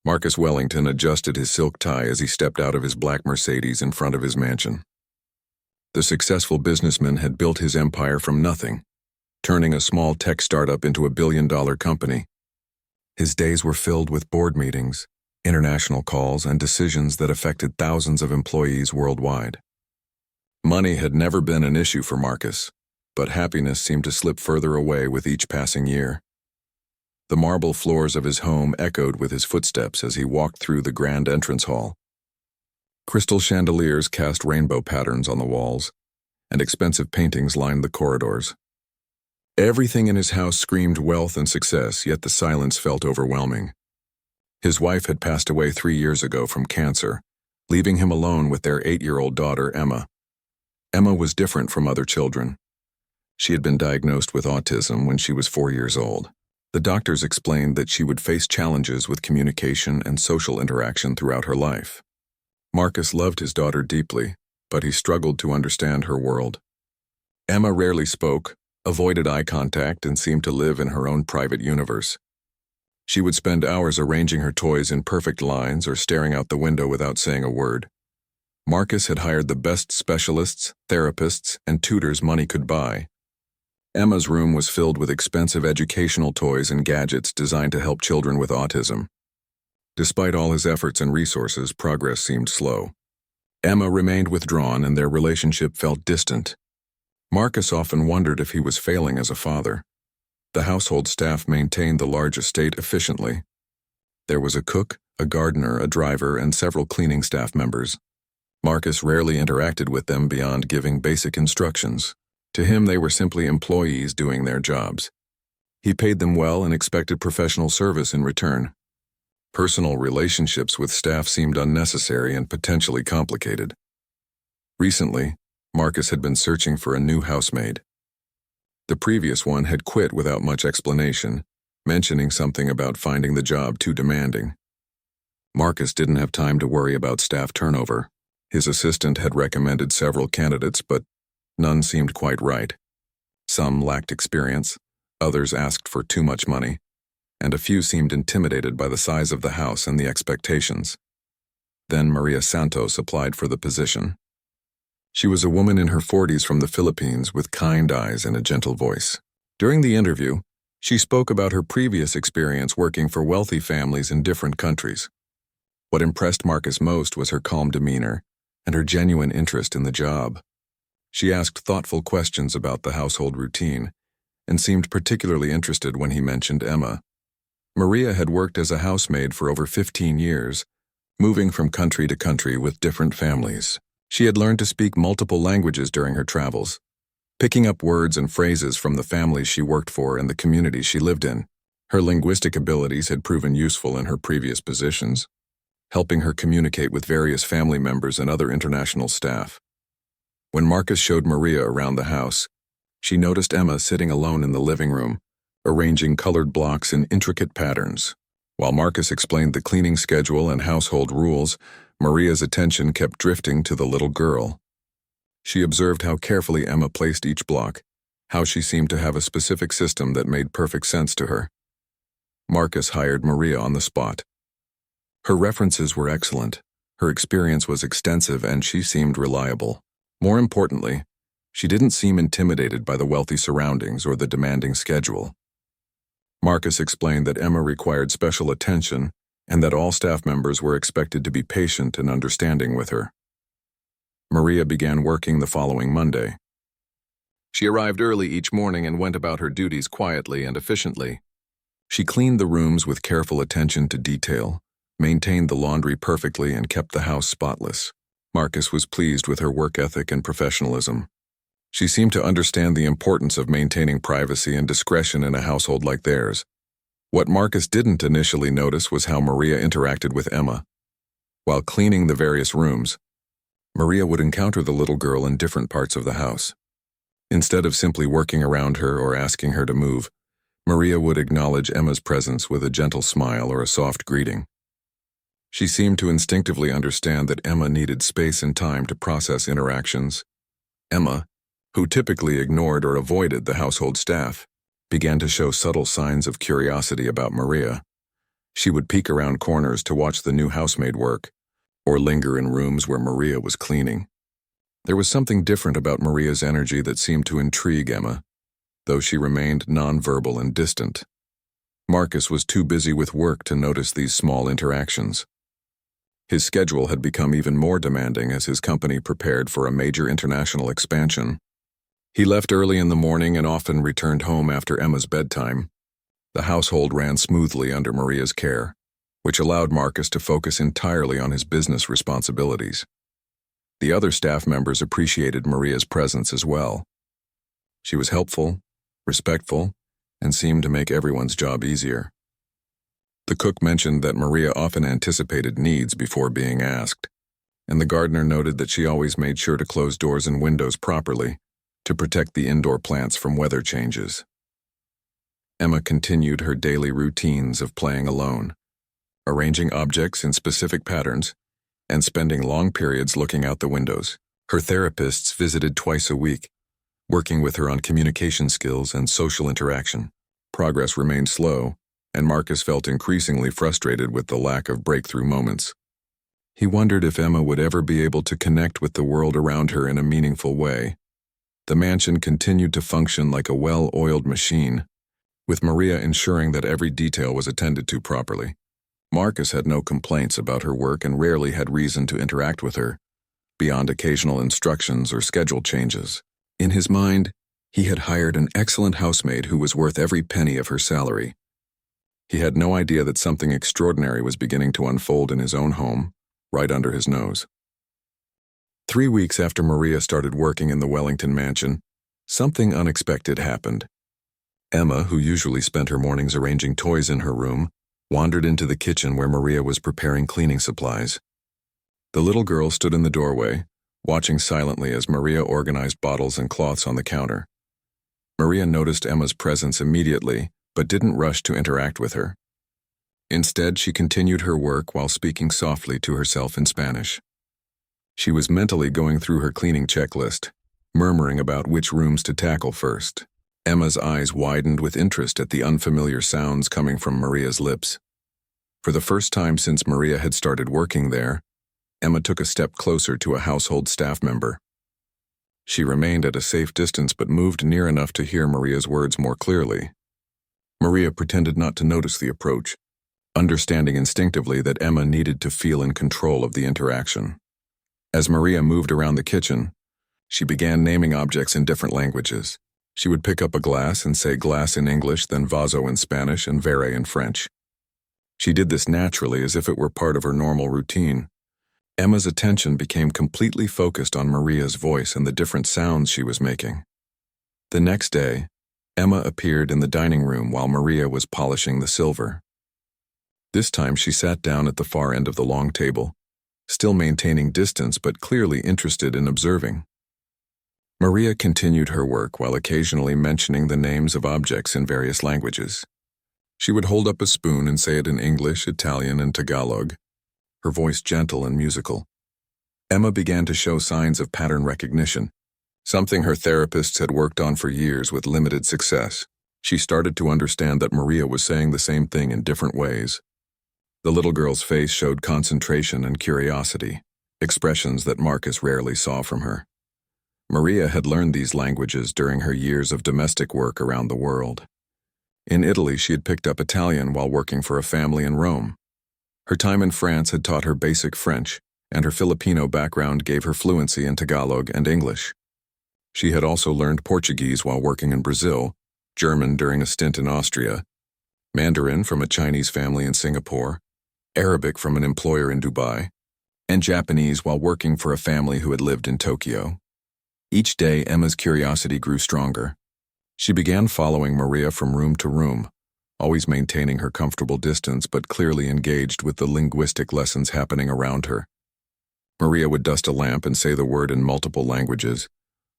Marcus Wellington adjusted his silk tie as he stepped out of his black Mercedes in front of his mansion. The successful businessman had built his empire from nothing, turning a small tech startup into a billion-dollar company. His days were filled with board meetings, international calls, and decisions that affected thousands of employees worldwide. Money had never been an issue for Marcus, but happiness seemed to slip further away with each passing year. The marble floors of his home echoed with his footsteps as he walked through the grand entrance hall. Crystal chandeliers cast rainbow patterns on the walls, and expensive paintings lined the corridors. Everything in his house screamed wealth and success, yet the silence felt overwhelming. His wife had passed away 3 years ago from cancer, leaving him alone with their 8-year-old daughter, Emma. Emma was different from other children. She had been diagnosed with autism when she was 4 years old. The doctors explained that she would face challenges with communication and social interaction throughout her life. Marcus loved his daughter deeply, but he struggled to understand her world. Emma rarely spoke, avoided eye contact, and seemed to live in her own private universe. She would spend hours arranging her toys in perfect lines or staring out the window without saying a word. Marcus had hired the best specialists, therapists, and tutors money could buy. Emma's room was filled with expensive educational toys and gadgets designed to help children with autism. Despite all his efforts and resources, progress seemed slow. Emma remained withdrawn and their relationship felt distant. Marcus often wondered if he was failing as a father. The household staff maintained the large estate efficiently. There was a cook, a gardener, a driver, and several cleaning staff members. Marcus rarely interacted with them beyond giving basic instructions. To him, they were simply employees doing their jobs. He paid them well and expected professional service in return. Personal relationships with staff seemed unnecessary and potentially complicated. Recently, Marcus had been searching for a new housemaid. The previous one had quit without much explanation, mentioning something about finding the job too demanding. Marcus didn't have time to worry about staff turnover. His assistant had recommended several candidates, but none seemed quite right. Some lacked experience, others asked for too much money, and a few seemed intimidated by the size of the house and the expectations. Then Maria Santos applied for the position. She was a woman in her 40s from the Philippines with kind eyes and a gentle voice. During the interview, she spoke about her previous experience working for wealthy families in different countries. What impressed Marcus most was her calm demeanor and her genuine interest in the job. She asked thoughtful questions about the household routine and seemed particularly interested when he mentioned Emma. Maria had worked as a housemaid for over 15 years, moving from country to country with different families. She had learned to speak multiple languages during her travels, picking up words and phrases from the families she worked for and the communities she lived in. Her linguistic abilities had proven useful in her previous positions, helping her communicate with various family members and other international staff. When Marcus showed Maria around the house, she noticed Emma sitting alone in the living room, arranging colored blocks in intricate patterns. While Marcus explained the cleaning schedule and household rules, Maria's attention kept drifting to the little girl. She observed how carefully Emma placed each block, how she seemed to have a specific system that made perfect sense to her. Marcus hired Maria on the spot. Her references were excellent, her experience was extensive, and she seemed reliable. More importantly, she didn't seem intimidated by the wealthy surroundings or the demanding schedule. Marcus explained that Emma required special attention and that all staff members were expected to be patient and understanding with her. Maria began working the following Monday. She arrived early each morning and went about her duties quietly and efficiently. She cleaned the rooms with careful attention to detail, maintained the laundry perfectly, and kept the house spotless. Marcus was pleased with her work ethic and professionalism. She seemed to understand the importance of maintaining privacy and discretion in a household like theirs. What Marcus didn't initially notice was how Maria interacted with Emma. While cleaning the various rooms, Maria would encounter the little girl in different parts of the house. Instead of simply working around her or asking her to move, Maria would acknowledge Emma's presence with a gentle smile or a soft greeting. She seemed to instinctively understand that Emma needed space and time to process interactions. Emma, who typically ignored or avoided the household staff, began to show subtle signs of curiosity about Maria. She would peek around corners to watch the new housemaid work, or linger in rooms where Maria was cleaning. There was something different about Maria's energy that seemed to intrigue Emma, though she remained nonverbal and distant. Marcus was too busy with work to notice these small interactions. His schedule had become even more demanding as his company prepared for a major international expansion. He left early in the morning and often returned home after Emma's bedtime. The household ran smoothly under Maria's care, which allowed Marcus to focus entirely on his business responsibilities. The other staff members appreciated Maria's presence as well. She was helpful, respectful, and seemed to make everyone's job easier. The cook mentioned that Maria often anticipated needs before being asked, and the gardener noted that she always made sure to close doors and windows properly to protect the indoor plants from weather changes. Emma continued her daily routines of playing alone, arranging objects in specific patterns, and spending long periods looking out the windows. Her therapists visited twice a week, working with her on communication skills and social interaction. Progress remained slow, and Marcus felt increasingly frustrated with the lack of breakthrough moments. He wondered if Emma would ever be able to connect with the world around her in a meaningful way. The mansion continued to function like a well-oiled machine, with Maria ensuring that every detail was attended to properly. Marcus had no complaints about her work and rarely had reason to interact with her, beyond occasional instructions or schedule changes. In his mind, he had hired an excellent housemaid who was worth every penny of her salary. He had no idea that something extraordinary was beginning to unfold in his own home, right under his nose. 3 weeks after Maria started working in the Wellington mansion, something unexpected happened. Emma, who usually spent her mornings arranging toys in her room, wandered into the kitchen where Maria was preparing cleaning supplies. The little girl stood in the doorway, watching silently as Maria organized bottles and cloths on the counter. Maria noticed Emma's presence immediately, but didn't rush to interact with her. Instead, she continued her work while speaking softly to herself in Spanish. She was mentally going through her cleaning checklist, murmuring about which rooms to tackle first. Emma's eyes widened with interest at the unfamiliar sounds coming from Maria's lips. For the first time since Maria had started working there, Emma took a step closer to a household staff member. She remained at a safe distance but moved near enough to hear Maria's words more clearly. Maria pretended not to notice the approach, understanding instinctively that Emma needed to feel in control of the interaction. As Maria moved around the kitchen, she began naming objects in different languages. She would pick up a glass and say glass in English, then vaso in Spanish and verre in French. She did this naturally as if it were part of her normal routine. Emma's attention became completely focused on Maria's voice and the different sounds she was making. The next day, Emma appeared in the dining room while Maria was polishing the silver. This time she sat down at the far end of the long table, still maintaining distance but clearly interested in observing. Maria continued her work while occasionally mentioning the names of objects in various languages. She would hold up a spoon and say it in English, Italian, and Tagalog, her voice gentle and musical. Emma began to show signs of pattern recognition, something her therapists had worked on for years with limited success. She started to understand that Maria was saying the same thing in different ways. The little girl's face showed concentration and curiosity, expressions that Marcus rarely saw from her. Maria had learned these languages during her years of domestic work around the world. In Italy, she had picked up Italian while working for a family in Rome. Her time in France had taught her basic French, and her Filipino background gave her fluency in Tagalog and English. She had also learned Portuguese while working in Brazil, German during a stint in Austria, Mandarin from a Chinese family in Singapore, Arabic from an employer in Dubai, and Japanese while working for a family who had lived in Tokyo. Each day, Emma's curiosity grew stronger. She began following Maria from room to room, always maintaining her comfortable distance but clearly engaged with the linguistic lessons happening around her. Maria would dust a lamp and say the word in multiple languages,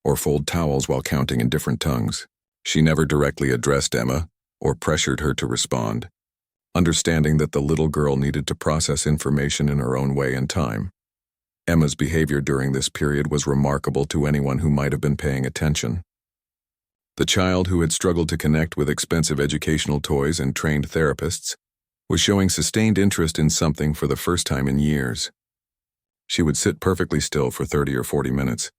or fold towels while counting in different tongues. She never directly addressed Emma or pressured her to respond, understanding that the little girl needed to process information in her own way and time. Emma's behavior during this period was remarkable to anyone who might have been paying attention. The child who had struggled to connect with expensive educational toys and trained therapists was showing sustained interest in something for the first time in years. She would sit perfectly still for 30 or 40 minutes,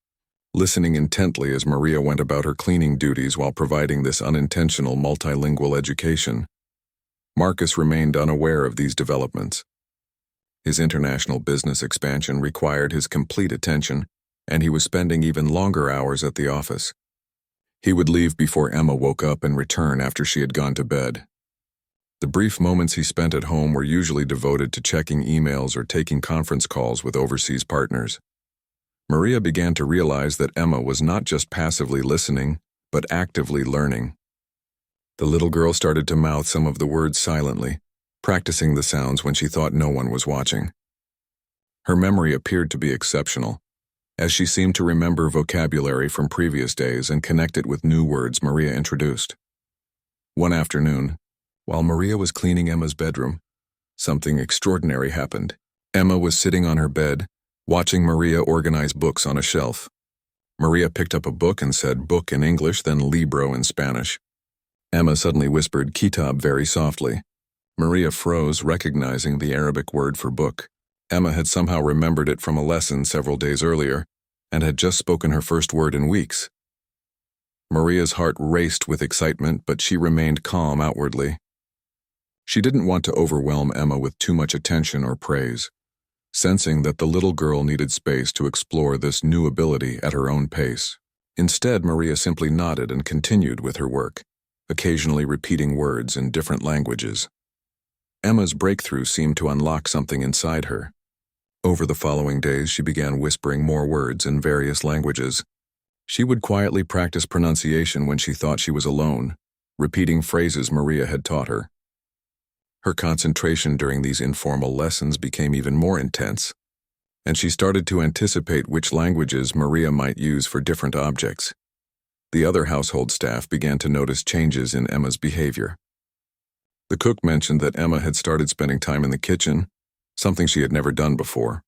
listening intently as Maria went about her cleaning duties while providing this unintentional multilingual education. Marcus remained unaware of these developments. His international business expansion required his complete attention, and he was spending even longer hours at the office. He would leave before Emma woke up and return after she had gone to bed. The brief moments he spent at home were usually devoted to checking emails or taking conference calls with overseas partners. Maria began to realize that Emma was not just passively listening, but actively learning. The little girl started to mouth some of the words silently, practicing the sounds when she thought no one was watching. Her memory appeared to be exceptional, as she seemed to remember vocabulary from previous days and connect it with new words Maria introduced. One afternoon, while Maria was cleaning Emma's bedroom, something extraordinary happened. Emma was sitting on her bed, watching Maria organize books on a shelf. Maria picked up a book and said book in English, then libro in Spanish. Emma suddenly whispered kitab very softly. Maria froze, recognizing the Arabic word for book. Emma had somehow remembered it from a lesson several days earlier, and had just spoken her first word in weeks. Maria's heart raced with excitement, but she remained calm outwardly. She didn't want to overwhelm Emma with too much attention or praise, sensing that the little girl needed space to explore this new ability at her own pace. Instead, Maria simply nodded and continued with her work, occasionally repeating words in different languages. Emma's breakthrough seemed to unlock something inside her. Over the following days, she began whispering more words in various languages. She would quietly practice pronunciation when she thought she was alone, repeating phrases Maria had taught her. Her concentration during these informal lessons became even more intense, and she started to anticipate which languages Maria might use for different objects. The other household staff began to notice changes in Emma's behavior. The cook mentioned that Emma had started spending time in the kitchen, something she had never done before.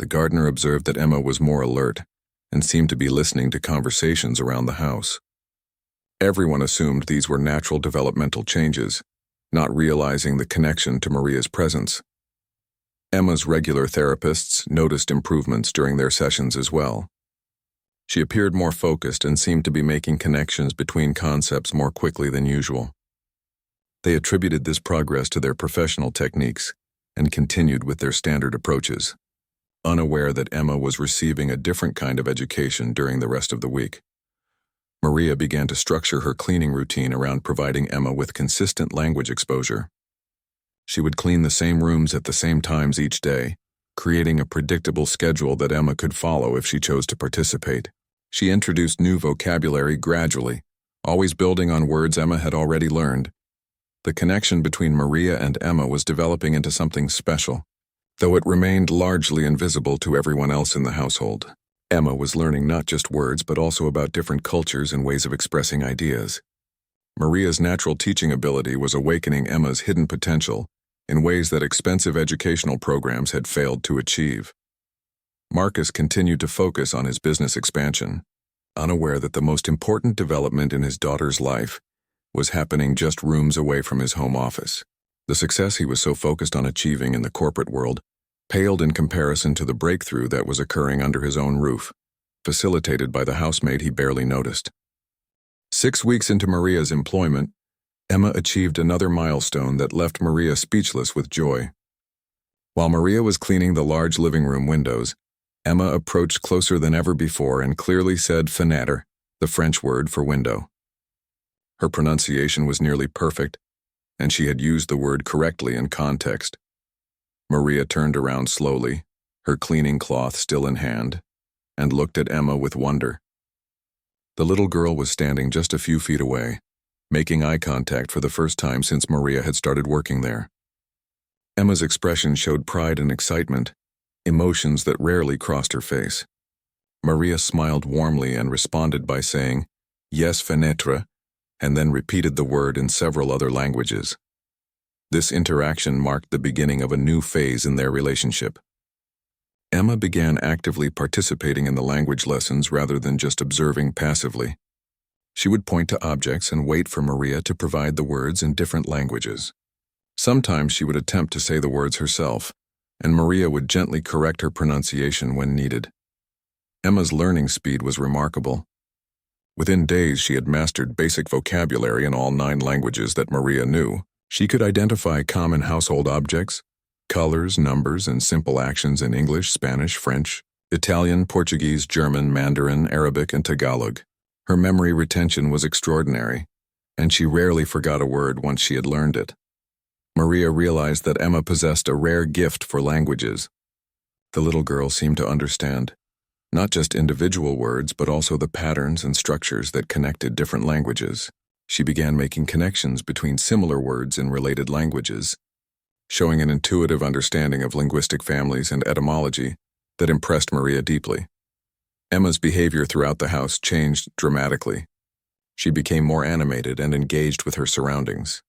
The gardener observed that Emma was more alert and seemed to be listening to conversations around the house. Everyone assumed these were natural developmental changes, not realizing the connection to Maria's presence. Emma's regular therapists noticed improvements during their sessions as well. She appeared more focused and seemed to be making connections between concepts more quickly than usual. They attributed this progress to their professional techniques and continued with their standard approaches, unaware that Emma was receiving a different kind of education during the rest of the week. Maria began to structure her cleaning routine around providing Emma with consistent language exposure. She would clean the same rooms at the same times each day, creating a predictable schedule that Emma could follow if she chose to participate. She introduced new vocabulary gradually, always building on words Emma had already learned. The connection between Maria and Emma was developing into something special, though it remained largely invisible to everyone else in the household. Emma was learning not just words but also about different cultures and ways of expressing ideas. Maria's natural teaching ability was awakening Emma's hidden potential in ways that expensive educational programs had failed to achieve. Marcus continued to focus on his business expansion, unaware that the most important development in his daughter's life was happening just rooms away from his home office. The success he was so focused on achieving in the corporate world paled in comparison to the breakthrough that was occurring under his own roof, facilitated by the housemaid he barely noticed. 6 weeks into Maria's employment, Emma achieved another milestone that left Maria speechless with joy. While Maria was cleaning the large living room windows, Emma approached closer than ever before and clearly said fenêtre, the French word for window. Her pronunciation was nearly perfect, and she had used the word correctly in context. Maria turned around slowly, her cleaning cloth still in hand, and looked at Emma with wonder. The little girl was standing just a few feet away, making eye contact for the first time since Maria had started working there. Emma's expression showed pride and excitement, emotions that rarely crossed her face. Maria smiled warmly and responded by saying, "Yes, fenêtre," and then repeated the word in several other languages. This interaction marked the beginning of a new phase in their relationship. Emma began actively participating in the language lessons rather than just observing passively. She would point to objects and wait for Maria to provide the words in different languages. Sometimes she would attempt to say the words herself, and Maria would gently correct her pronunciation when needed. Emma's learning speed was remarkable. Within days, she had mastered basic vocabulary in all 9 languages that Maria knew. She could identify common household objects, colors, numbers, and simple actions in English, Spanish, French, Italian, Portuguese, German, Mandarin, Arabic, and Tagalog. Her memory retention was extraordinary, and she rarely forgot a word once she had learned it. Maria realized that Emma possessed a rare gift for languages. The little girl seemed to understand not just individual words, but also the patterns and structures that connected different languages. She began making connections between similar words in related languages, showing an intuitive understanding of linguistic families and etymology that impressed Maria deeply. Emma's behavior throughout the house changed dramatically. She became more animated and engaged with her surroundings.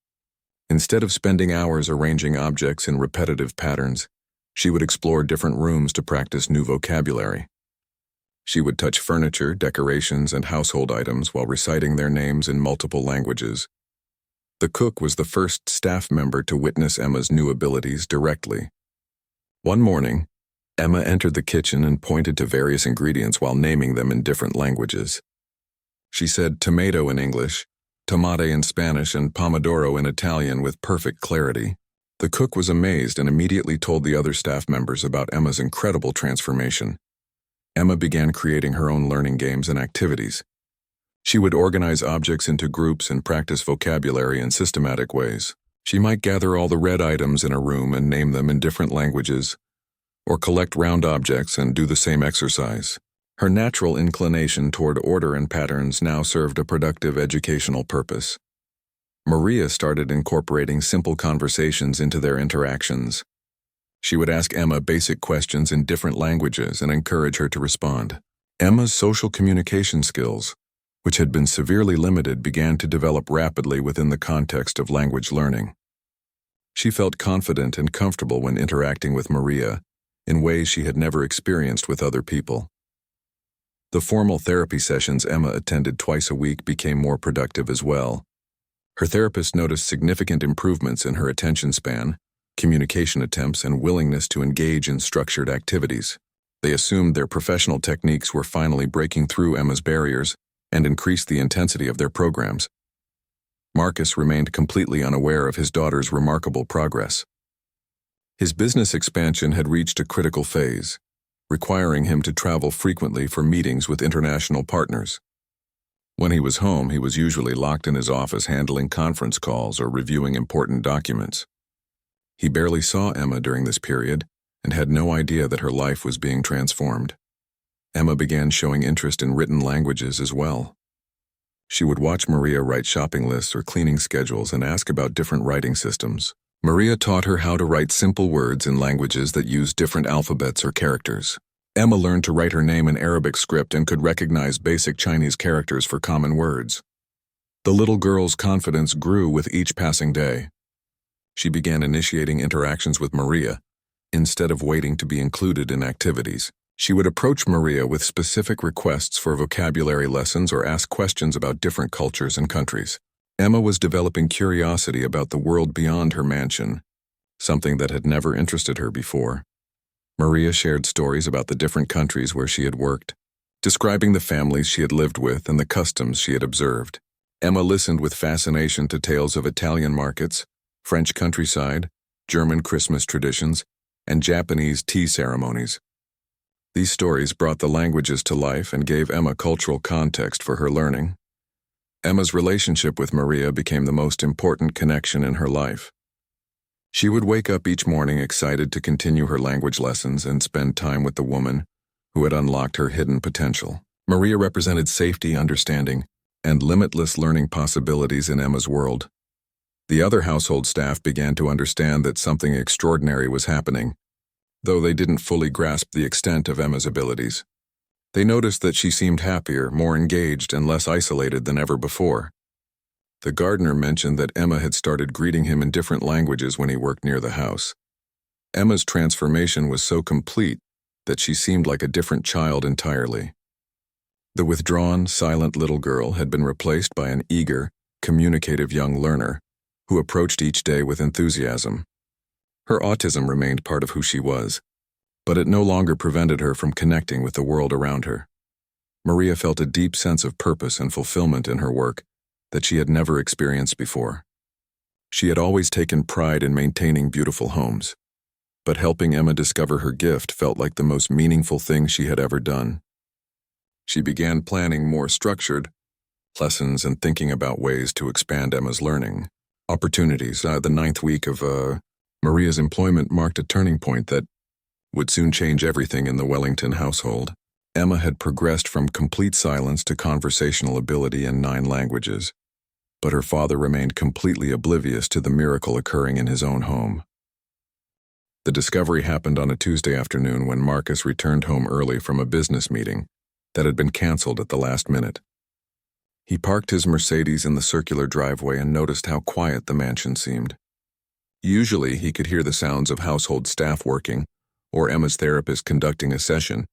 Instead of spending hours arranging objects in repetitive patterns, she would explore different rooms to practice new vocabulary. She would touch furniture, decorations, and household items while reciting their names in multiple languages. The cook was the first staff member to witness Emma's new abilities directly. One morning, Emma entered the kitchen and pointed to various ingredients while naming them in different languages. She said tomato in English, tomate in Spanish, and pomodoro in Italian with perfect clarity. The cook was amazed and immediately told the other staff members about Emma's incredible transformation. Emma began creating her own learning games and activities. She would organize objects into groups and practice vocabulary in systematic ways. She might gather all the red items in a room and name them in different languages, or collect round objects and do the same exercise. Her natural inclination toward order and patterns now served a productive educational purpose. Maria started incorporating simple conversations into their interactions. She would ask Emma basic questions in different languages and encourage her to respond. Emma's social communication skills, which had been severely limited, began to develop rapidly within the context of language learning. She felt confident and comfortable when interacting with Maria in ways she had never experienced with other people. The formal therapy sessions Emma attended twice a week became more productive as well. Her therapist noticed significant improvements in her attention span, communication attempts, and willingness to engage in structured activities. They assumed their professional techniques were finally breaking through Emma's barriers and increased the intensity of their programs. Marcus remained completely unaware of his daughter's remarkable progress. His business expansion had reached a critical phase, requiring him to travel frequently for meetings with international partners. When he was home, he was usually locked in his office handling conference calls or reviewing important documents. He barely saw Emma during this period and had no idea that her life was being transformed. Emma began showing interest in written languages as well. She would watch Maria write shopping lists or cleaning schedules and ask about different writing systems. Maria taught her how to write simple words in languages that use different alphabets or characters. Emma learned to write her name in Arabic script and could recognize basic Chinese characters for common words. The little girl's confidence grew with each passing day. She began initiating interactions with Maria, instead of waiting to be included in activities. She would approach Maria with specific requests for vocabulary lessons or ask questions about different cultures and countries. Emma was developing curiosity about the world beyond her mansion, something that had never interested her before. Maria shared stories about the different countries where she had worked, describing the families she had lived with and the customs she had observed. Emma listened with fascination to tales of Italian markets, French countryside, German Christmas traditions, and Japanese tea ceremonies. These stories brought the languages to life and gave Emma cultural context for her learning. Emma's relationship with Maria became the most important connection in her life. She would wake up each morning excited to continue her language lessons and spend time with the woman who had unlocked her hidden potential. Maria represented safety, understanding, and limitless learning possibilities in Emma's world. The other household staff began to understand that something extraordinary was happening, though they didn't fully grasp the extent of Emma's abilities. They noticed that she seemed happier, more engaged, and less isolated than ever before. The gardener mentioned that Emma had started greeting him in different languages when he worked near the house. Emma's transformation was so complete that she seemed like a different child entirely. The withdrawn, silent little girl had been replaced by an eager, communicative young learner who approached each day with enthusiasm. Her autism remained part of who she was, but it no longer prevented her from connecting with the world around her. Maria felt a deep sense of purpose and fulfillment in her work that she had never experienced before. She had always taken pride in maintaining beautiful homes, but helping Emma discover her gift felt like the most meaningful thing she had ever done. She began planning more structured lessons and thinking about ways to expand Emma's learning opportunities. The 9th week of Maria's employment marked a turning point that would soon change everything in the Wellington household. Emma had progressed from complete silence to conversational ability in 9 languages, but her father remained completely oblivious to the miracle occurring in his own home. The discovery happened on a Tuesday afternoon when Marcus returned home early from a business meeting that had been canceled at the last minute. He parked his Mercedes in the circular driveway and noticed how quiet the mansion seemed. Usually, he could hear the sounds of household staff working or Emma's therapist conducting a session,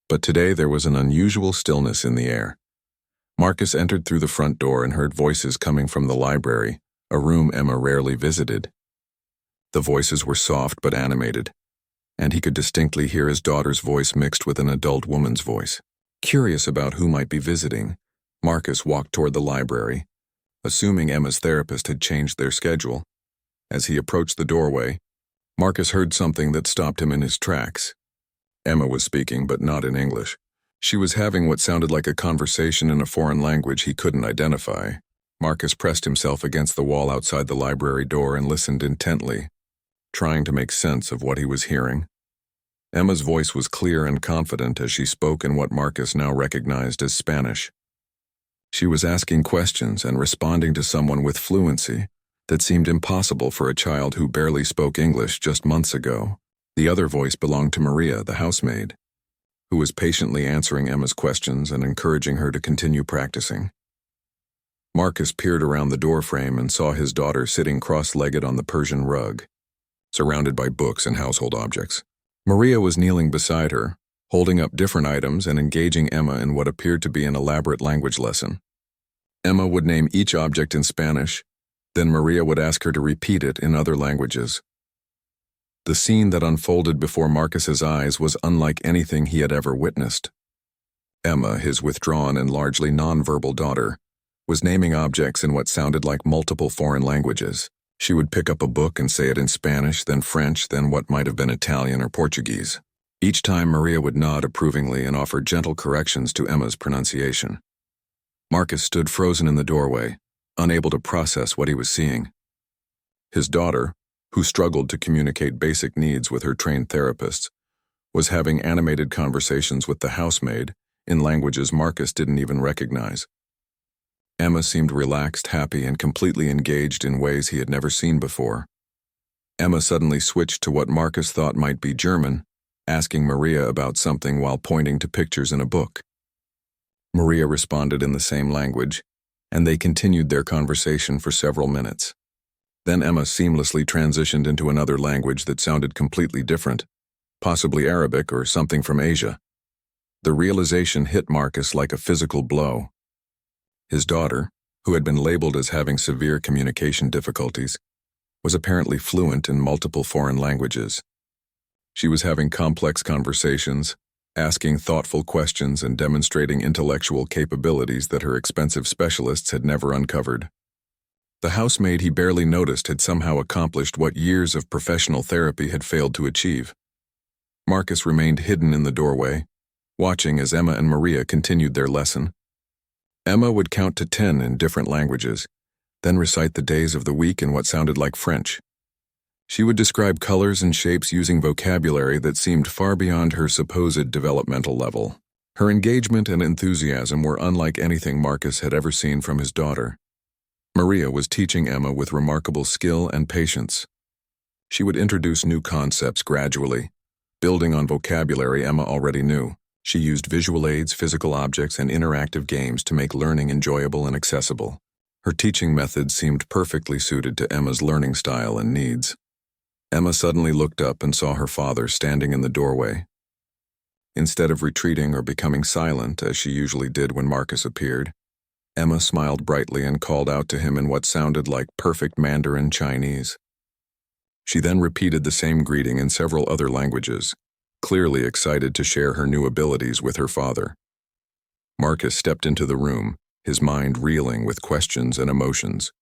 but today there was an unusual stillness in the air. Marcus entered through the front door and heard voices coming from the library, a room Emma rarely visited. The voices were soft but animated, and he could distinctly hear his daughter's voice mixed with an adult woman's voice. Curious about who might be visiting, Marcus walked toward the library, assuming Emma's therapist had changed their schedule. As he approached the doorway, Marcus heard something that stopped him in his tracks. Emma was speaking, but not in English. She was having what sounded like a conversation in a foreign language he couldn't identify. Marcus pressed himself against the wall outside the library door and listened intently, trying to make sense of what he was hearing. Emma's voice was clear and confident as she spoke in what Marcus now recognized as Spanish. She was asking questions and responding to someone with fluency that seemed impossible for a child who barely spoke English just months ago. The other voice belonged to Maria, the housemaid, who was patiently answering Emma's questions and encouraging her to continue practicing. Marcus peered around the doorframe and saw his daughter sitting cross-legged on the Persian rug, surrounded by books and household objects. Maria was kneeling beside her, holding up different items and engaging Emma in what appeared to be an elaborate language lesson. Emma would name each object in Spanish, then Maria would ask her to repeat it in other languages. The scene that unfolded before Marcus's eyes was unlike anything he had ever witnessed. Emma, his withdrawn and largely nonverbal daughter, was naming objects in what sounded like multiple foreign languages. She would pick up a book and say it in Spanish, then French, then what might have been Italian or Portuguese. Each time Maria would nod approvingly and offer gentle corrections to Emma's pronunciation. Marcus stood frozen in the doorway, unable to process what he was seeing. His daughter, who struggled to communicate basic needs with her trained therapists, was having animated conversations with the housemaid in languages Marcus didn't even recognize. Emma seemed relaxed, happy, and completely engaged in ways he had never seen before. Emma suddenly switched to what Marcus thought might be German, asking Maria about something while pointing to pictures in a book. Maria responded in the same language, and they continued their conversation for several minutes. Then Emma seamlessly transitioned into another language that sounded completely different, possibly Arabic or something from Asia. The realization hit Marcus like a physical blow. His daughter, who had been labeled as having severe communication difficulties, was apparently fluent in multiple foreign languages. She was having complex conversations, asking thoughtful questions and demonstrating intellectual capabilities that her expensive specialists had never uncovered. The housemaid he barely noticed had somehow accomplished what years of professional therapy had failed to achieve. Marcus remained hidden in the doorway, watching as Emma and Maria continued their lesson. Emma would count to 10 in different languages, then recite the days of the week in what sounded like French. She would describe colors and shapes using vocabulary that seemed far beyond her supposed developmental level. Her engagement and enthusiasm were unlike anything Marcus had ever seen from his daughter. Maria was teaching Emma with remarkable skill and patience. She would introduce new concepts gradually, building on vocabulary Emma already knew. She used visual aids, physical objects, and interactive games to make learning enjoyable and accessible. Her teaching methods seemed perfectly suited to Emma's learning style and needs. Emma suddenly looked up and saw her father standing in the doorway. Instead of retreating or becoming silent, as she usually did when Marcus appeared, Emma smiled brightly and called out to him in what sounded like perfect Mandarin Chinese. She then repeated the same greeting in several other languages, clearly excited to share her new abilities with her father. Marcus stepped into the room, his mind reeling with questions and emotions.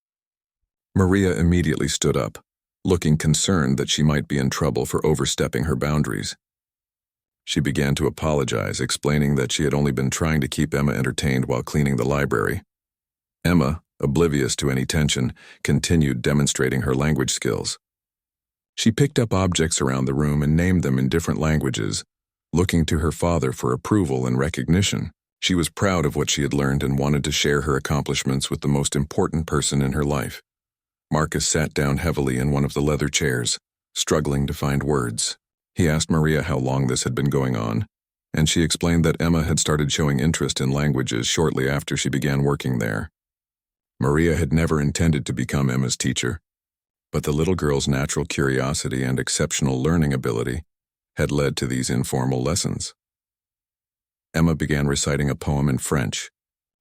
Maria immediately stood up, looking concerned that she might be in trouble for overstepping her boundaries. She began to apologize, explaining that she had only been trying to keep Emma entertained while cleaning the library. Emma, oblivious to any tension, continued demonstrating her language skills. She picked up objects around the room and named them in different languages, looking to her father for approval and recognition. She was proud of what she had learned and wanted to share her accomplishments with the most important person in her life. Marcus sat down heavily in one of the leather chairs, struggling to find words. He asked Maria how long this had been going on, and she explained that Emma had started showing interest in languages shortly after she began working there. Maria had never intended to become Emma's teacher, but the little girl's natural curiosity and exceptional learning ability had led to these informal lessons. Emma began reciting a poem in French,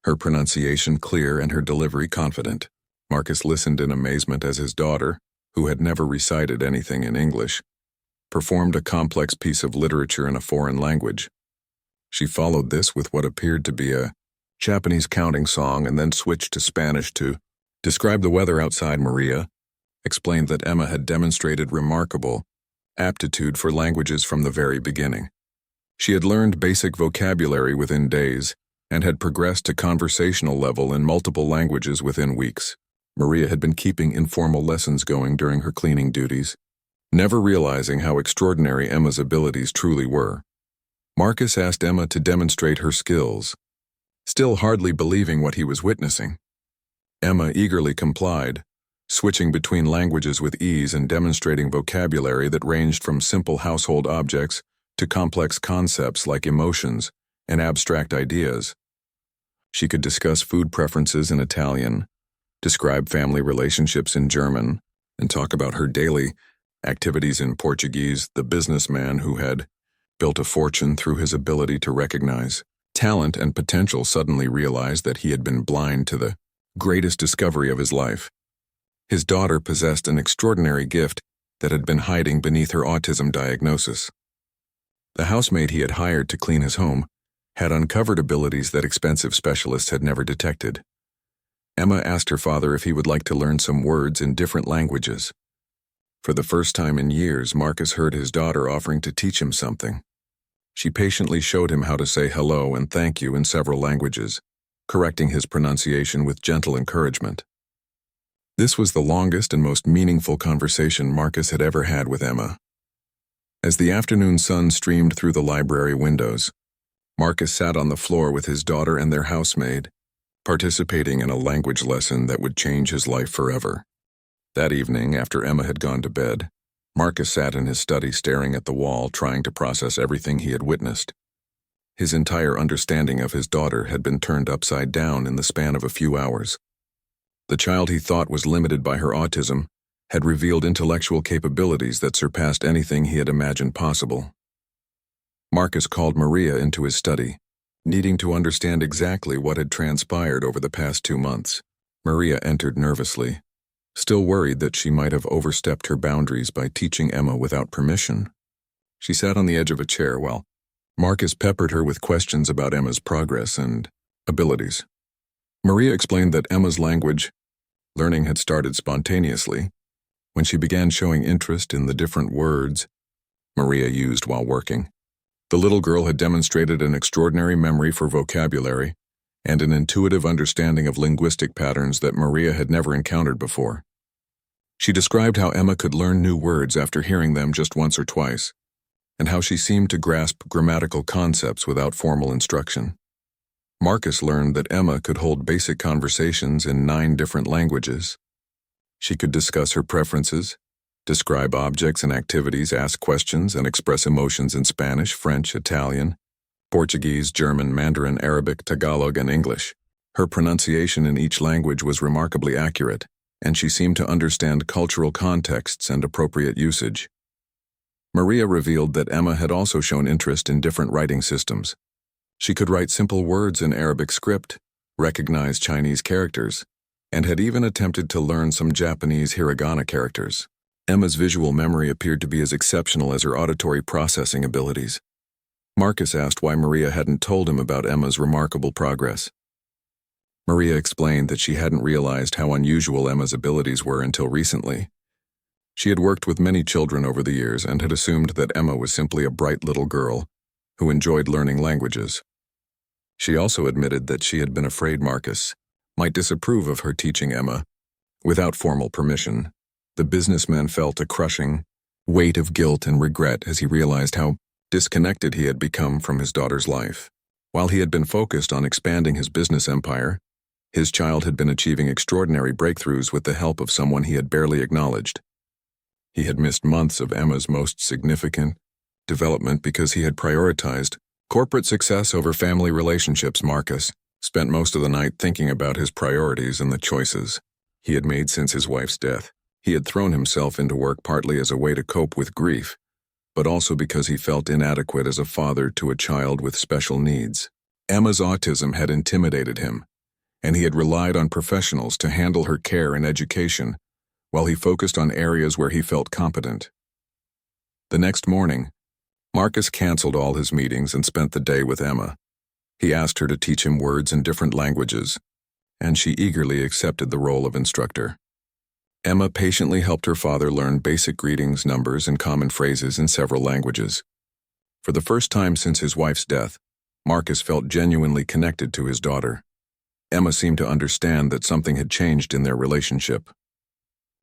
her pronunciation clear and her delivery confident. Marcus listened in amazement as his daughter, who had never recited anything in English, performed a complex piece of literature in a foreign language. She followed this with what appeared to be a Japanese counting song and then switched to Spanish to describe the weather outside. Maria explained that Emma had demonstrated remarkable aptitude for languages from the very beginning. She had learned basic vocabulary within days and had progressed to conversational level in multiple languages within weeks. Maria had been keeping informal lessons going during her cleaning duties, never realizing how extraordinary Emma's abilities truly were. Marcus asked Emma to demonstrate her skills, still hardly believing what he was witnessing. Emma eagerly complied, switching between languages with ease and demonstrating vocabulary that ranged from simple household objects to complex concepts like emotions and abstract ideas. She could discuss food preferences in Italian, describe family relationships in German, and talk about her daily activities in Portuguese. The businessman who had built a fortune through his ability to recognize talent and potential suddenly realized that he had been blind to the greatest discovery of his life. His daughter possessed an extraordinary gift that had been hiding beneath her autism diagnosis. The housemaid he had hired to clean his home had uncovered abilities that expensive specialists had never detected. Emma asked her father if he would like to learn some words in different languages. For the first time in years, Marcus heard his daughter offering to teach him something. She patiently showed him how to say hello and thank you in several languages, correcting his pronunciation with gentle encouragement. This was the longest and most meaningful conversation Marcus had ever had with Emma. As the afternoon sun streamed through the library windows, Marcus sat on the floor with his daughter and their housemaid, participating in a language lesson that would change his life forever. That evening, after Emma had gone to bed, Marcus sat in his study staring at the wall, trying to process everything he had witnessed. His entire understanding of his daughter had been turned upside down in the span of a few hours. The child he thought was limited by her autism had revealed intellectual capabilities that surpassed anything he had imagined possible. Marcus called Maria into his study, needing to understand exactly what had transpired over the past 2 months. Maria entered nervously, still worried that she might have overstepped her boundaries by teaching Emma without permission. She sat on the edge of a chair while Marcus peppered her with questions about Emma's progress and abilities. Maria explained that Emma's language learning had started spontaneously when she began showing interest in the different words Maria used while working. The little girl had demonstrated an extraordinary memory for vocabulary and an intuitive understanding of linguistic patterns that Maria had never encountered before. She described how Emma could learn new words after hearing them just once or twice, and how she seemed to grasp grammatical concepts without formal instruction. Marcus learned that Emma could hold basic conversations in 9 different languages. She could discuss her preferences, describe objects and activities, ask questions, and express emotions in Spanish, French, Italian, Portuguese, German, Mandarin, Arabic, Tagalog, and English. Her pronunciation in each language was remarkably accurate, and she seemed to understand cultural contexts and appropriate usage. Maria revealed that Emma had also shown interest in different writing systems. She could write simple words in Arabic script, recognized Chinese characters, and had even attempted to learn some Japanese hiragana characters. Emma's visual memory appeared to be as exceptional as her auditory processing abilities. Marcus asked why Maria hadn't told him about Emma's remarkable progress. Maria explained that she hadn't realized how unusual Emma's abilities were until recently. She had worked with many children over the years and had assumed that Emma was simply a bright little girl who enjoyed learning languages. She also admitted that she had been afraid Marcus might disapprove of her teaching Emma. Without formal permission, the businessman felt a crushing weight of guilt and regret as he realized how disconnected he had become from his daughter's life. While he had been focused on expanding his business empire, his child had been achieving extraordinary breakthroughs with the help of someone he had barely acknowledged. He had missed months of Emma's most significant development because he had prioritized corporate success over family relationships. Marcus spent most of the night thinking about his priorities and the choices he had made since his wife's death. He had thrown himself into work partly as a way to cope with grief, but also because he felt inadequate as a father to a child with special needs. Emma's autism had intimidated him, and he had relied on professionals to handle her care and education while he focused on areas where he felt competent. The next morning, Marcus canceled all his meetings and spent the day with Emma. He asked her to teach him words in different languages, and she eagerly accepted the role of instructor. Emma patiently helped her father learn basic greetings, numbers, and common phrases in several languages. For the first time since his wife's death, Marcus felt genuinely connected to his daughter. Emma seemed to understand that something had changed in their relationship.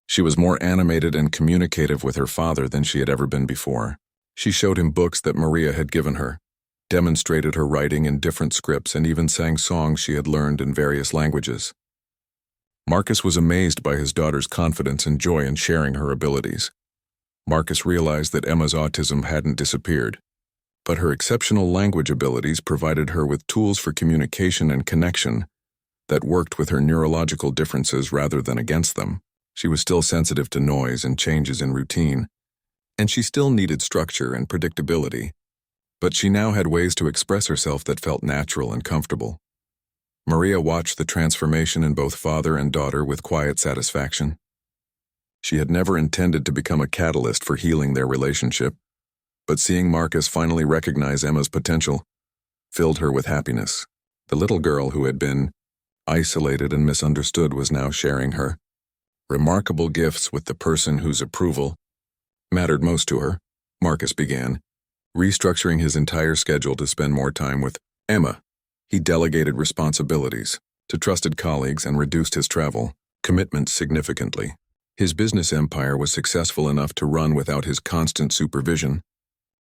She was more animated and communicative with her father than she had ever been before. She showed him books that Maria had given her, demonstrated her writing in different scripts, and even sang songs she had learned in various languages. Marcus was amazed by his daughter's confidence and joy in sharing her abilities. Marcus realized that Emma's autism hadn't disappeared, but her exceptional language abilities provided her with tools for communication and connection that worked with her neurological differences rather than against them. She was still sensitive to noise and changes in routine, and she still needed structure and predictability, but she now had ways to express herself that felt natural and comfortable. Maria watched the transformation in both father and daughter with quiet satisfaction. She had never intended to become a catalyst for healing their relationship, but seeing Marcus finally recognize Emma's potential filled her with happiness. The little girl who had been isolated and misunderstood was now sharing her remarkable gifts with the person whose approval mattered most to her. Marcus began restructuring his entire schedule to spend more time with Emma. He delegated responsibilities to trusted colleagues and reduced his travel commitments significantly. His business empire was successful enough to run without his constant supervision,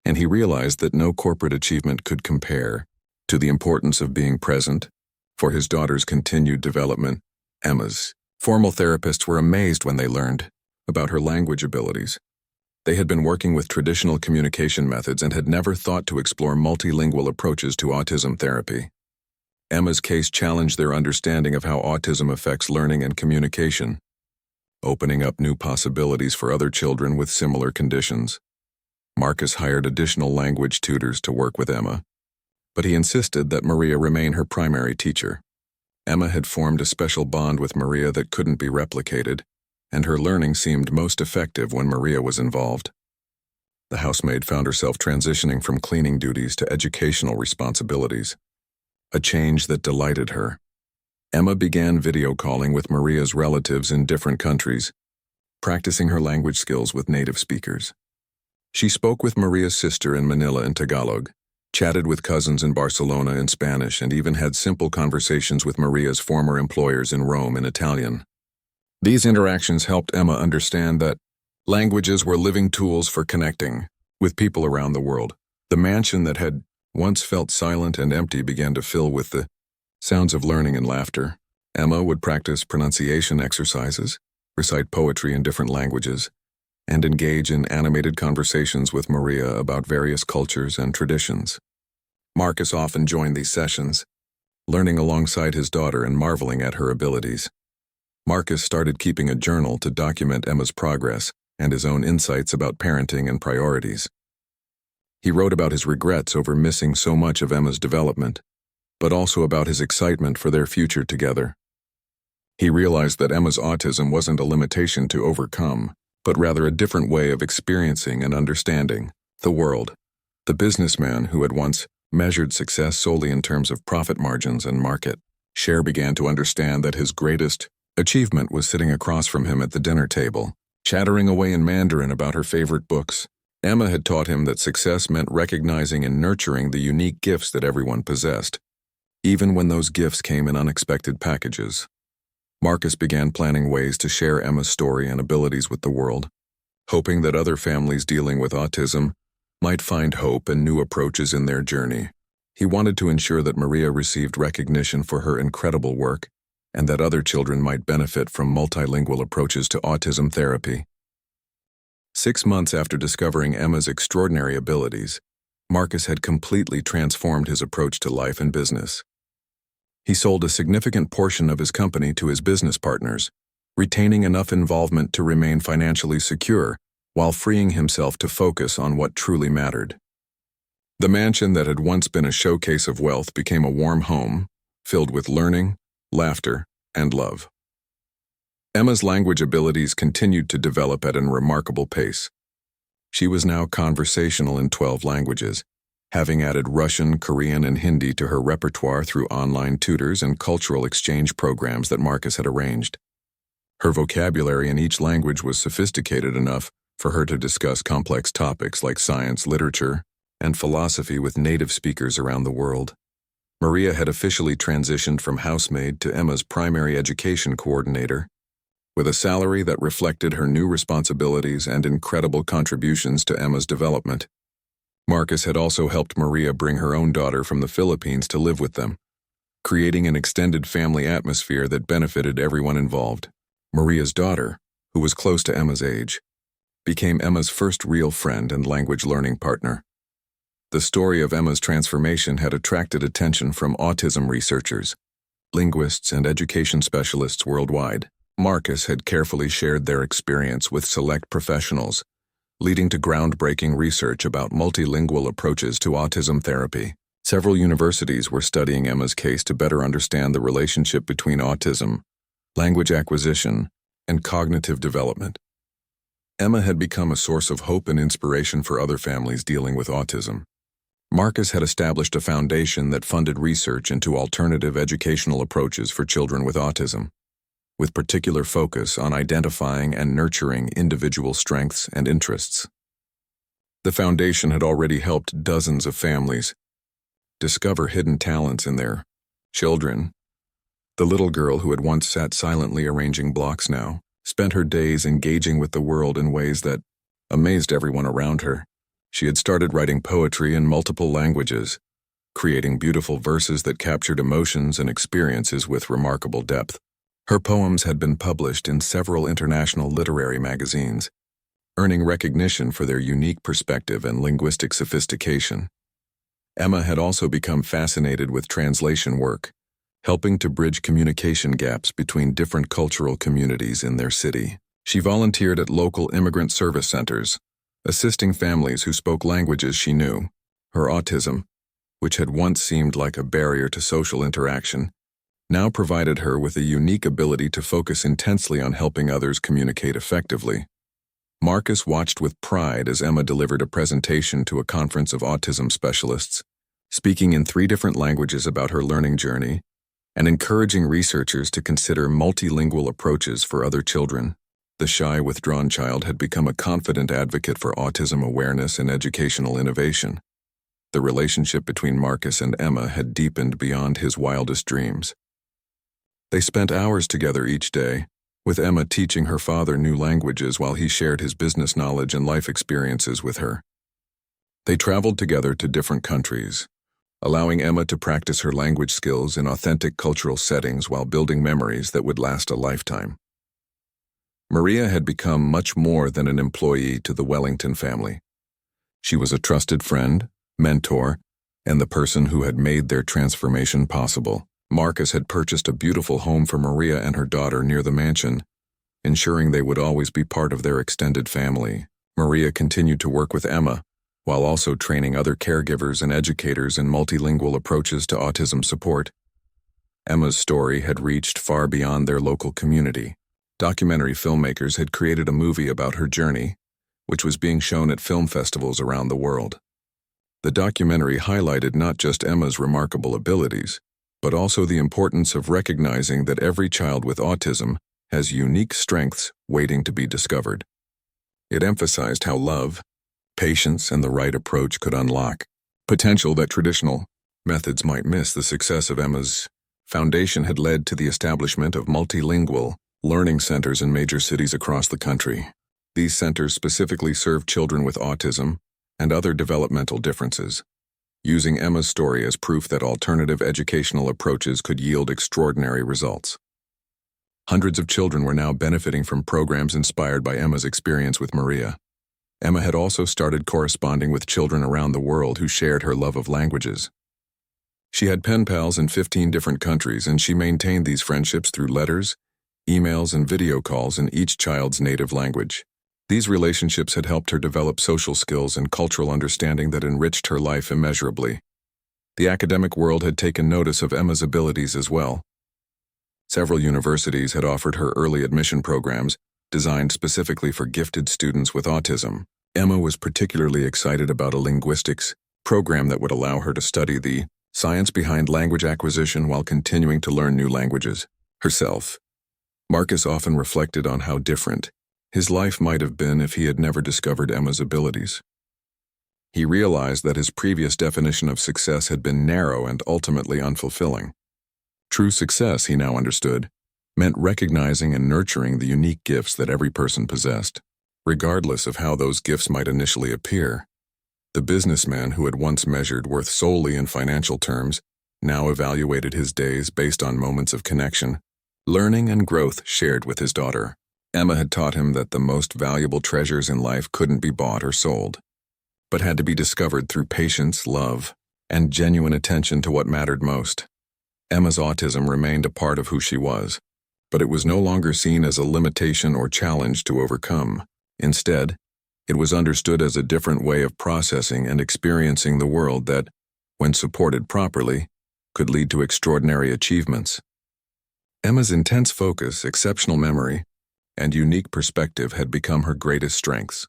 and he realized that no corporate achievement could compare to the importance of being present for his daughter's continued development. Emma's formal therapists were amazed when they learned about her language abilities. They had been working with traditional communication methods and had never thought to explore multilingual approaches to autism therapy. Emma's case challenged their understanding of how autism affects learning and communication, opening up new possibilities for other children with similar conditions. Marcus hired additional language tutors to work with Emma, but he insisted that Maria remain her primary teacher. Emma had formed a special bond with Maria that couldn't be replicated, and her learning seemed most effective when Maria was involved. The housemaid found herself transitioning from cleaning duties to educational responsibilities, a change that delighted her. Emma began video calling with Maria's relatives in different countries, practicing her language skills with native speakers. She spoke with Maria's sister in Manila in Tagalog, chatted with cousins in Barcelona in Spanish, and even had simple conversations with Maria's former employers in Rome in Italian. These interactions helped Emma understand that languages were living tools for connecting with people around the world. The mansion that had once felt silent and empty began to fill with the sounds of learning and laughter. Emma would practice pronunciation exercises, recite poetry in different languages, and engage in animated conversations with Maria about various cultures and traditions. Marcus often joined these sessions, learning alongside his daughter and marveling at her abilities. Marcus started keeping a journal to document Emma's progress and his own insights about parenting and priorities. He wrote about his regrets over missing so much of Emma's development, but also about his excitement for their future together. He realized that Emma's autism wasn't a limitation to overcome, but rather a different way of experiencing and understanding the world. The businessman who had once measured success solely in terms of profit margins and market share began to understand that his greatest achievement was sitting across from him at the dinner table, chattering away in Mandarin about her favorite books. Emma had taught him that success meant recognizing and nurturing the unique gifts that everyone possessed, even when those gifts came in unexpected packages. Marcus began planning ways to share Emma's story and abilities with the world, hoping that other families dealing with autism might find hope and new approaches in their journey. He wanted to ensure that Maria received recognition for her incredible work and that other children might benefit from multilingual approaches to autism therapy. 6 months after discovering Emma's extraordinary abilities, Marcus had completely transformed his approach to life and business. He sold a significant portion of his company to his business partners, retaining enough involvement to remain financially secure while freeing himself to focus on what truly mattered. The mansion that had once been a showcase of wealth became a warm home, filled with learning, laughter, and love. Emma's language abilities continued to develop at a remarkable pace. She was now conversational in 12 languages, having added Russian, Korean, and Hindi to her repertoire through online tutors and cultural exchange programs that Marcus had arranged. Her vocabulary in each language was sophisticated enough for her to discuss complex topics like science, literature, and philosophy with native speakers around the world. Maria had officially transitioned from housemaid to Emma's primary education coordinator, with a salary that reflected her new responsibilities and incredible contributions to Emma's development. Marcus had also helped Maria bring her own daughter from the Philippines to live with them, creating an extended family atmosphere that benefited everyone involved. Maria's daughter, who was close to Emma's age, became Emma's first real friend and language learning partner. The story of Emma's transformation had attracted attention from autism researchers, linguists, and education specialists worldwide. Marcus had carefully shared their experience with select professionals, leading to groundbreaking research about multilingual approaches to autism therapy. Several universities were studying Emma's case to better understand the relationship between autism, language acquisition, and cognitive development. Emma had become a source of hope and inspiration for other families dealing with autism. Marcus had established a foundation that funded research into alternative educational approaches for children with autism, with particular focus on identifying and nurturing individual strengths and interests. The foundation had already helped dozens of families discover hidden talents in their children. The little girl who had once sat silently arranging blocks now spent her days engaging with the world in ways that amazed everyone around her. She had started writing poetry in multiple languages, creating beautiful verses that captured emotions and experiences with remarkable depth. Her poems had been published in several international literary magazines, earning recognition for their unique perspective and linguistic sophistication. Emma had also become fascinated with translation work, helping to bridge communication gaps between different cultural communities in their city. She volunteered at local immigrant service centers, assisting families who spoke languages she knew. Her autism, which had once seemed like a barrier to social interaction, now provided her with a unique ability to focus intensely on helping others communicate effectively. Marcus watched with pride as Emma delivered a presentation to a conference of autism specialists, speaking in 3 different languages about her learning journey and encouraging researchers to consider multilingual approaches for other children. The shy, withdrawn child had become a confident advocate for autism awareness and educational innovation. The relationship between Marcus and Emma had deepened beyond his wildest dreams. They spent hours together each day, with Emma teaching her father new languages while he shared his business knowledge and life experiences with her. They traveled together to different countries, allowing Emma to practice her language skills in authentic cultural settings while building memories that would last a lifetime. Maria had become much more than an employee to the Wellington family. She was a trusted friend, mentor, and the person who had made their transformation possible. Marcus had purchased a beautiful home for Maria and her daughter near the mansion, ensuring they would always be part of their extended family. Maria continued to work with Emma, while also training other caregivers and educators in multilingual approaches to autism support. Emma's story had reached far beyond their local community. Documentary filmmakers had created a movie about her journey, which was being shown at film festivals around the world. The documentary highlighted not just Emma's remarkable abilities, but also the importance of recognizing that every child with autism has unique strengths waiting to be discovered. It emphasized how love, patience, and the right approach could unlock potential that traditional methods might miss. The success of Emma's foundation had led to the establishment of multilingual learning centers in major cities across the country. These centers specifically serve children with autism and other developmental differences, using Emma's story as proof that alternative educational approaches could yield extraordinary results. Hundreds of children were now benefiting from programs inspired by Emma's experience with Maria. Emma had also started corresponding with children around the world who shared her love of languages. She had pen pals in 15 different countries, and she maintained these friendships through letters, emails, and video calls in each child's native language. These relationships had helped her develop social skills and cultural understanding that enriched her life immeasurably. The academic world had taken notice of Emma's abilities as well. Several universities had offered her early admission programs designed specifically for gifted students with autism. Emma was particularly excited about a linguistics program that would allow her to study the science behind language acquisition while continuing to learn new languages herself. Marcus often reflected on how different his life might have been if he had never discovered Emma's abilities. He realized that his previous definition of success had been narrow and ultimately unfulfilling. True success, he now understood, meant recognizing and nurturing the unique gifts that every person possessed, regardless of how those gifts might initially appear. The businessman who had once measured worth solely in financial terms now evaluated his days based on moments of connection, learning, and growth shared with his daughter. Emma had taught him that the most valuable treasures in life couldn't be bought or sold, but had to be discovered through patience, love, and genuine attention to what mattered most. Emma's autism remained a part of who she was, but it was no longer seen as a limitation or challenge to overcome. Instead, it was understood as a different way of processing and experiencing the world that, when supported properly, could lead to extraordinary achievements. Emma's intense focus, exceptional memory, and unique perspective had become her greatest strengths.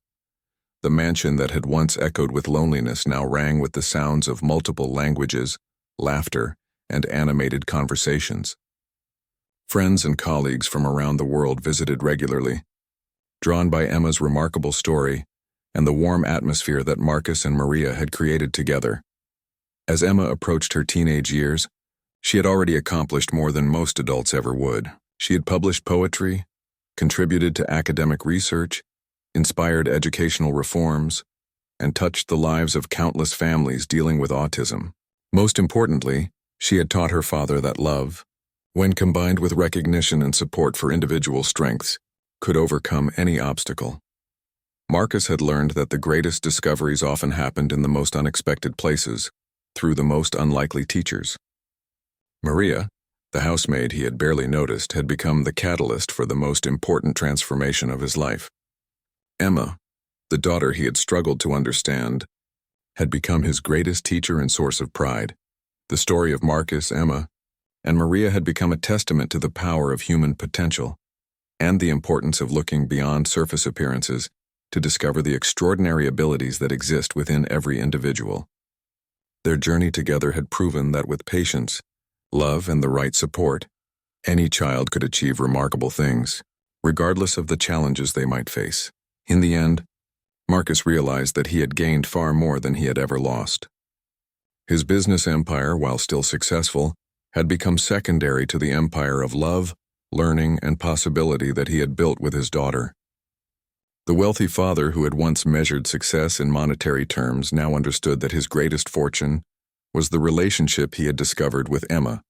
The mansion that had once echoed with loneliness now rang with the sounds of multiple languages, laughter, and animated conversations. Friends and colleagues from around the world visited regularly, drawn by Emma's remarkable story and the warm atmosphere that Marcus and Maria had created together. As Emma approached her teenage years, she had already accomplished more than most adults ever would. She had published poetry, contributed to academic research, inspired educational reforms, and touched the lives of countless families dealing with autism. Most importantly, she had taught her father that love, when combined with recognition and support for individual strengths, could overcome any obstacle. Marcus had learned that the greatest discoveries often happened in the most unexpected places, through the most unlikely teachers. Maria, the housemaid he had barely noticed, had become the catalyst for the most important transformation of his life. Emma, the daughter he had struggled to understand, had become his greatest teacher and source of pride. The story of Marcus, Emma, and Maria had become a testament to the power of human potential and the importance of looking beyond surface appearances to discover the extraordinary abilities that exist within every individual. Their journey together had proven that with patience, love, and the right support, any child could achieve remarkable things, regardless of the challenges they might face. In the end, Marcus realized that he had gained far more than he had ever lost. His business empire, while still successful, had become secondary to the empire of love, learning, and possibility that he had built with his daughter. The wealthy father who had once measured success in monetary terms now understood that his greatest fortune was the relationship he had discovered with Emma,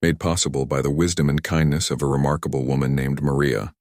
made possible by the wisdom and kindness of a remarkable woman named Maria.